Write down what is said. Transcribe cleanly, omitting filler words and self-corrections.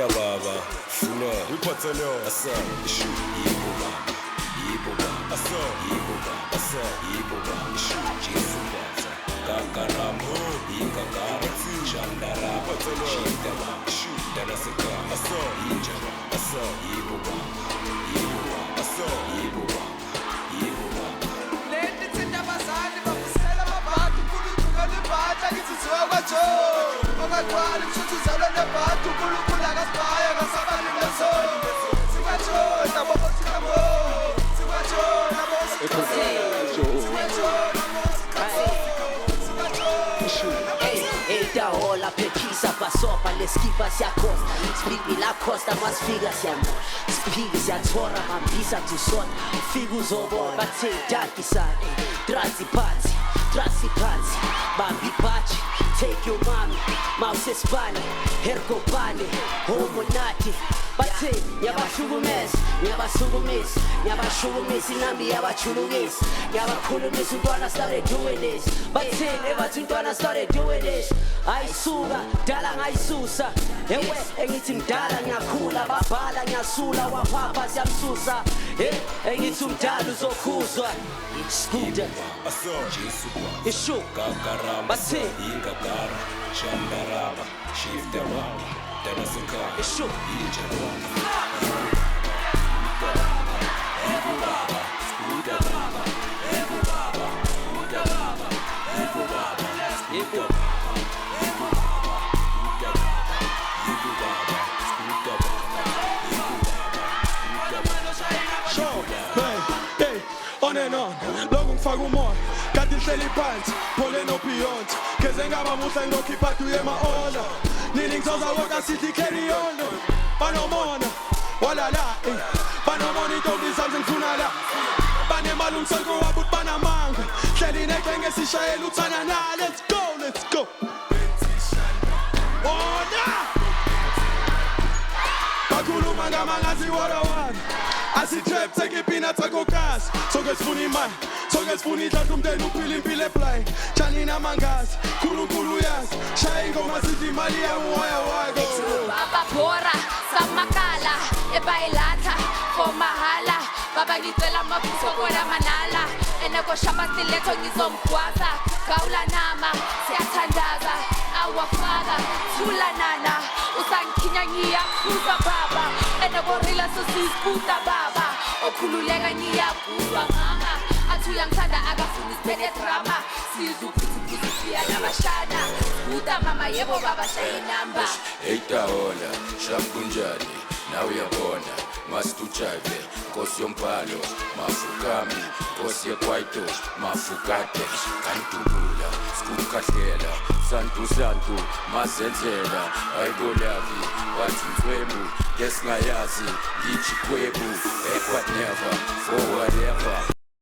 baba funa uyiphathele asa ishu yibo baba asa yibo baba asa yibo baba ishu Jesu baba kakaramu ikakara chandara shinda baba ishu dana seka asa injara asa yibo baba asa yibo baba leti thinta abazali bafusela abantu uNkulunkulu libhatha kithi siwakwajo ongaqwali mshuthuzelo lebhatha uNkulunkulu akasibhaya kasabali leso sikwajo nabo sikamo sikwajo nabo Eita rola, pequisa, pasopa, l'esquiva se acosta Spigmi la costa, mas figa se amor Spigmi se atora, mambisa tu son Figu zobo, batse, daki san Trazi pazzi, bambi paci Take your mommy, mouse espane Herko bane, homo nati Batse, nyabashugumesi Nami yabachulugesi Yabakhulumisi, Ntwana started doing this Batse, ebathi Ntwana started doing this Ayisuka, dala ngayisusa Ewe, engithi mdala ngiyakhula Babhala ngiyasula, wapapa siyamsusa Engithi umdala uzokhuzwa Scooter, Ishu, Batse, Ingagara, Shandaraba, Shifta Baba, Danasaka, Ishu, On and on, logo ngifaka umoya kade ihleli phansi phole no beyond keze ngaba muhle ngokhipha duye ma-order nini ngizoza woka sithi carry on banomona walala banomona intombi zami ngifuna la banemali umsonko wabo uthi banamanga hleli necenge sishayela uthana na let's go ona bakhuluma ngamangathi warawana asitrap take ipina tako gas soke sifuna imali soke sifuna idlala umndeni uphila impilo eblind tshani namangazi nkulunkulu uyazi shaya ingoma sithi imali yamoya wako baba bora samakala ebayilata for mahala baba ngicela amabuso kona manala eneko shapa stiletho ngizomgwaza gawula nama siyathandaza awafaka thula nana usangikhinya ngiyakhuza baba eneko rila sosisibuta baba okhululeka ngiyakuzwa mama athi uyangithanda akafuni siphethe drama sizukuzukuzisiya nabashana buta mama yebo baba shaya inamba Eitahola, shakunjani, now uyabona, mastuchave, Nkosi yombhalo, mafukami, Nkosi yekwaito, mafukate, kantubula, skukahlela, santu, mazenzela, ayibolavi, wathi mfwemu, ngesingayazi, ngithi khwebu, whatever, for whatever,